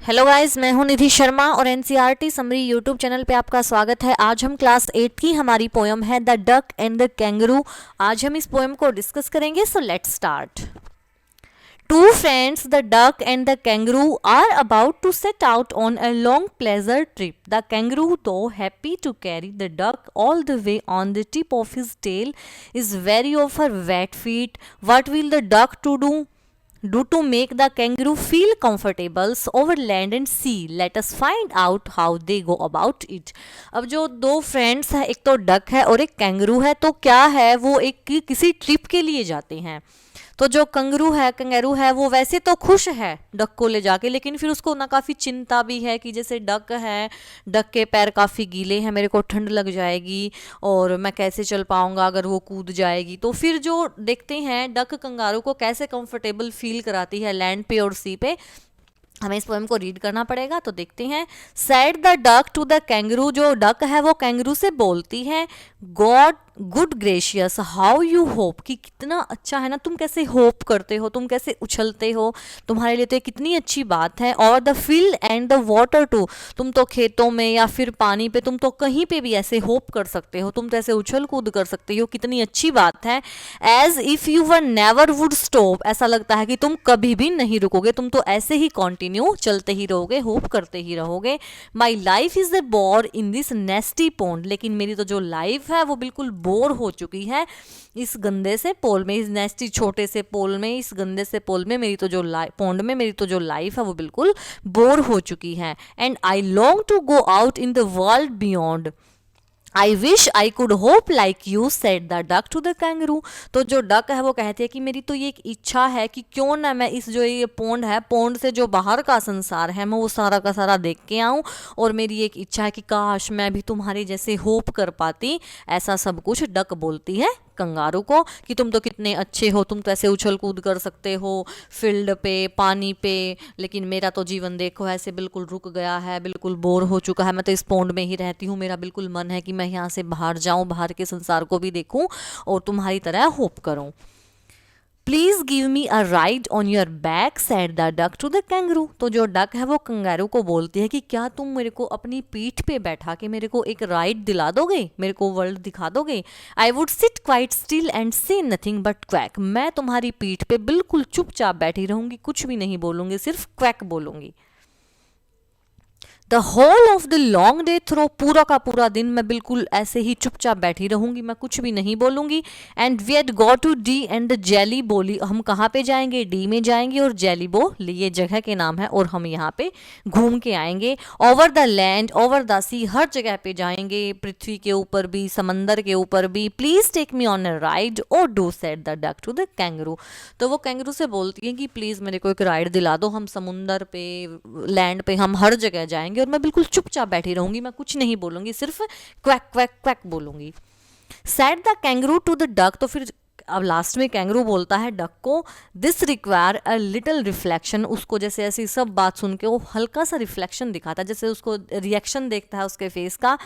Hello guys, मैं हूं निधि शर्मा और एनसीईआरटी समरी यूट्यूब चैनल पे आपका स्वागत है। आज हम क्लास 8 की हमारी पोयम है the duck and the kangaroo. आज हम इस पोयम को डिस्कस करेंगे, so let's start. Two friends, the duck and the kangaroo, are about to set out on a long pleasure trip. The kangaroo, though happy to carry the duck all the way on the tip of his tail, is wary of her wet feet. What will the duck to do to make the kangaroo feel comfortable over land and sea? Let us find out how they go about it. अब जो दो friends हैं, एक तो duck है और एक kangaroo है, तो क्या है वो एक किसी ट्रिप के लिए जाते हैं। तो जो कंगरू है वो वैसे तो खुश है डक को ले जाके, लेकिन फिर उसको ना काफ़ी चिंता भी है कि जैसे डक है, डक के पैर काफ़ी गीले हैं, मेरे को ठंड लग जाएगी और मैं कैसे चल पाऊंगा अगर वो कूद जाएगी। तो फिर जो देखते हैं डक कंगारू को कैसे कंफर्टेबल फील कराती है लैंड पे और सी पे, हमें इस पोएम को रीड करना पड़ेगा। तो देखते हैं। Said the duck to the kangaroo, जो डक है वो कैंगरू से बोलती है, god good gracious how you hop, कि कितना अच्छा है ना, तुम कैसे होप करते हो, तुम कैसे उछलते हो, तुम्हारे लिए तो ये कितनी अच्छी बात है। और the field and the water too, तुम तो खेतों में या फिर पानी पे, तुम तो कहीं पे भी ऐसे होप कर सकते हो, तुम तो ऐसे उछल कूद कर सकते हो, कितनी अच्छी बात है। As if you were never would stop, ऐसा लगता है कि तुम कभी भी नहीं रुकोगे, तुम तो ऐसे ही कंटिन्यू चलते ही रहोगे, होप करते ही रहोगे। My life is the bore in this नेस्टी pond, लेकिन मेरी तो जो लाइफ है वो बिल्कुल बोर हो चुकी है इस गंदे से पोल में, इस नेस्टी छोटे से पोल में, इस गंदे से पोल में मेरी तो जो पॉन्ड में मेरी तो जो लाइफ है वो बिल्कुल बोर हो चुकी है। And I long to go out in the world beyond, I wish I could hop like you, said the duck to the kangaroo. तो जो डक है वो कहती है कि मेरी तो ये एक इच्छा है कि क्यों ना मैं इस जो ये पौंड है, पौंड से जो बाहर का संसार है, मैं वो सारा का सारा देख के आऊँ, और मेरी एक इच्छा है कि काश मैं भी तुम्हारे जैसे होप कर पाती। ऐसा सब कुछ डक बोलती है कंगारू को कि तुम तो कितने अच्छे हो, तुम तो ऐसे उछल कूद कर सकते हो फील्ड पे, पानी पे, लेकिन मेरा तो जीवन देखो ऐसे बिल्कुल रुक गया है, बिल्कुल बोर हो चुका है, मैं तो इस पौंड में ही रहती हूँ, मेरा बिल्कुल मन है कि मैं यहाँ से बाहर जाऊँ, बाहर के संसार को भी देखूँ और तुम्हारी तरह होप करूँ। Please give me a ride on your back, said the duck to the kangaroo. तो जो डक है वो कंगारू को बोलती है कि क्या तुम मेरे को अपनी पीठ पे बैठा के मेरे को एक राइड दिला दोगे, मेरे को वर्ल्ड दिखा दोगे। I would sit quite still and से नथिंग बट क्वैक, मैं तुम्हारी पीठ पे बिल्कुल चुपचाप बैठी रहूंगी, कुछ भी नहीं बोलूंगी, सिर्फ क्वैक बोलूंगी। The whole of the long day through, पूरा का पूरा दिन मैं बिल्कुल ऐसे ही चुपचाप बैठी रहूंगी, मैं कुछ भी नहीं बोलूंगी। And we had go to Dee and the jelly, बोली हम कहाँ पे जाएंगे, डी में जाएंगे, और जेली बोल ये जगह के नाम है और हम यहाँ पे घूम के आएंगे। Over the land over the sea, हर जगह पे जाएंगे, पृथ्वी के ऊपर भी, समंदर के ऊपर भी। Please take me on a ride और do, said the duck to the kangaroo. तो वो कैंगरू से बोलती है कि प्लीज मेरे को एक राइड दिला दो, हम समुंदर पे, लैंड पे, हम हर जगह जाएंगे और मैं बिल्कुल चुपचाप बैठी रहूंगी, मैं कुछ नहीं बोलूंगी, सिर्फ क्वैक क्वैक क्वैक बोलूंगी। Said the kangaroo to the duck, तो फिर अब लास्ट में कैंगरू बोलता है डक को, this require a little reflection, उसको जैसे ऐसी सब बात सुन के वो हल्का सा रिफ्लेक्शन दिखाता है, जैसे उसको रिएक्शन देखता है उसके फेस का।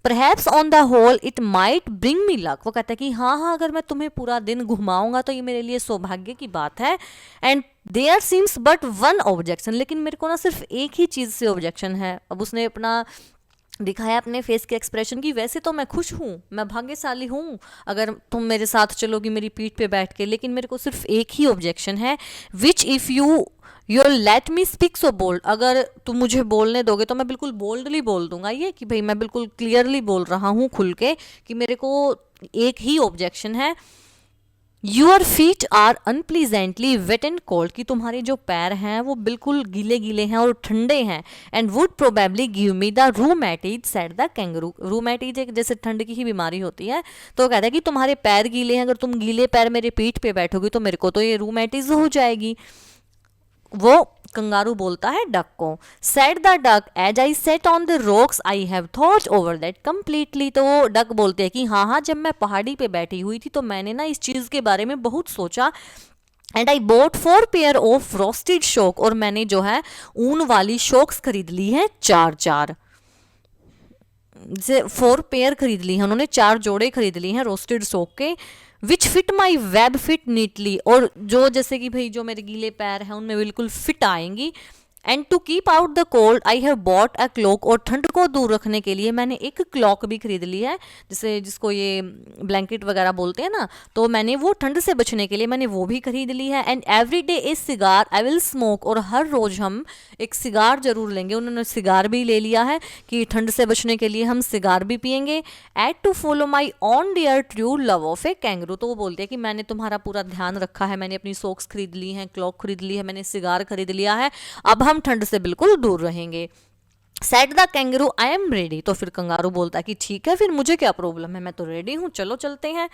Perhaps on the whole it might bring me luck, वो कहता है कि हाँ हाँ अगर मैं तुम्हें पूरा दिन घुमाऊंगा तो ये मेरे लिए सौभाग्य की बात है। And there seems but one objection, लेकिन मेरे को ना सिर्फ एक ही चीज़ से ऑब्जेक्शन है। अब उसने अपना दिखाया अपने फेस के एक्सप्रेशन की, वैसे तो मैं खुश हूँ, मैं भाग्यशाली हूँ अगर तुम मेरे साथ चलोगी मेरी पीठ पे बैठ के, लेकिन मेरे को सिर्फ एक ही ऑब्जेक्शन है। Which if you let me speak so bold, अगर तुम मुझे बोलने दोगे तो मैं बिल्कुल बोल्डली बोल दूंगा, ये कि भाई मैं बिल्कुल क्लियरली बोल रहा हूँ खुल के कि मेरे को एक ही ऑब्जेक्शन है। Your feet are unpleasantly wet and cold, कि तुम्हारे जो पैर हैं वो बिल्कुल गीले गीले हैं और ठंडे हैं। And would probably give me the rheumatiz, said the kangaroo. Rheumatiz एक जैसे ठंड की ही बीमारी होती है, तो कहता है कि तुम्हारे पैर गीले हैं, अगर तुम गीले पैर मेरे पीठ पे बैठोगी तो मेरे को तो ये रूमेटिज हो जाएगी। वो कंगारू बोलता है डक को, said the duck as I sat on the rocks I have thought over that completely. तो वो डक बोलते हैं कि हाँ हाँ जब मैं पहाड़ी पे बैठी हुई थी तो मैंने ना इस चीज़ के बारे में बहुत सोचा। And I boat 4 pair of frosted shock, और मैंने जो है ऊन वाली शॉक्स खरीद ली है 4 जैसे 4 पेयर खरीद ली हैं उन्होंने, 4 जोड़े खरीद ली हैं रोस्टेड सोक के। Which fit my web feet neatly, और जो जैसे कि भाई जो मेरे गीले पैर हैं उनमें बिल्कुल फिट आएंगी। And to keep out the cold I have bought a cloak, और ठंड को दूर रखने के लिए मैंने एक क्लॉक भी खरीद ली है, जिसको ये ब्लैंकेट वगैरह बोलते हैं ना, तो मैंने वो ठंड से बचने के लिए मैंने वो भी खरीद ली है। And every day A cigar I will smoke, और हर रोज हम एक सिगार जरूर लेंगे। उन्होंने सिगार भी ले लिया है कि ठंड से बचने के लिए हम सिगार भी पियेंगे। At to follow my own dear true love of a kangaroo, तो वो बोलते हैं कि मैंने तुम्हारा पूरा ध्यान रखा है, मैंने अपनी सॉक्स खरीद ली हैं, क्लॉक खरीद ली है, मैंने सिगार खरीद लिया है, अब हम ठंड से बिल्कुल दूर रहेंगे। Set the kangaroo I am ready, तो फिर कंगारू बोलता है कि ठीक है, फिर मुझे क्या प्रॉब्लम है, मैं तो रेडी हूँ, चलो चलते हैं।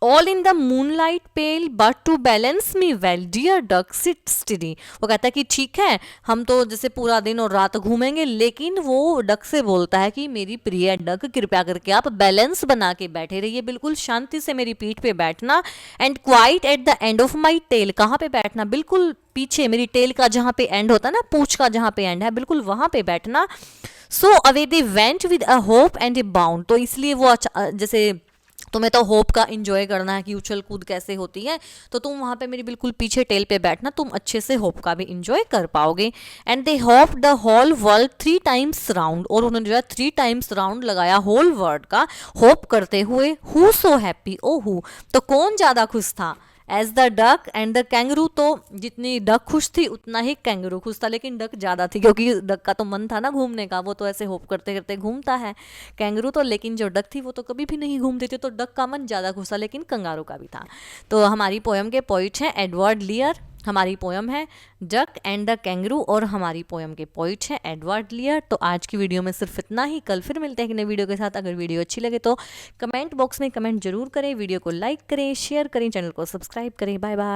All in the moonlight pale but to balance me well dear duck sit steady, वो कहता है कि ठीक है, हम तो जैसे पूरा दिन और रात घूमेंगे, लेकिन वो डक से बोलता है कि मेरी प्रिय डक, कृपया करके आप बैलेंस बना के बैठे रहिए, बिल्कुल शांति से मेरी पीठ पे बैठना। And quite at the end of my tail, कहाँ पे बैठना, बिल्कुल पीछे मेरी टेल का जहाँ पे एंड होता है ना, पूंछ का जहाँ पे एंड है, बिल्कुल वहाँ पे बैठना। So away they went with a hope and A bound, तो इसलिए वो जैसे तुम्हें तो होप का इंजॉय करना है कि उछल कूद कैसे होती है, तो तुम वहाँ पे मेरी बिल्कुल पीछे टेल पे बैठना, तुम अच्छे से होप का भी इंजॉय कर पाओगे। And they hopped the whole world 3 times round, और उन्होंने जो है 3 टाइम्स राउंड लगाया होल वर्ल्ड का होप करते हुए। Who so happy, oh who, तो कौन ज़्यादा खुश था, as the duck and the kangaroo, तो जितनी डक खुश थी उतना ही कैंगरू खुश था, लेकिन डक ज़्यादा थी क्योंकि डक का तो मन था ना घूमने का, वो तो ऐसे होप करते करते घूमता है। कैंगरू तो, लेकिन जो डक थी वो तो कभी भी नहीं घूमती थी, तो डक का मन ज़्यादा खुश था, लेकिन कंगारू का भी था। तो हमारी पोयम के पोइट हैं एडवर्ड लियर, हमारी पोयम है डक एंड द कैंगरू, और हमारी पोयम के पोइट हैं एडवर्ड लियर। तो आज की वीडियो में सिर्फ इतना ही, कल फिर मिलते हैं एक नई वीडियो के साथ। अगर वीडियो अच्छी लगे तो कमेंट बॉक्स में कमेंट जरूर करें, वीडियो को लाइक करें, शेयर करें, चैनल को सब्सक्राइब करें। Bye bye.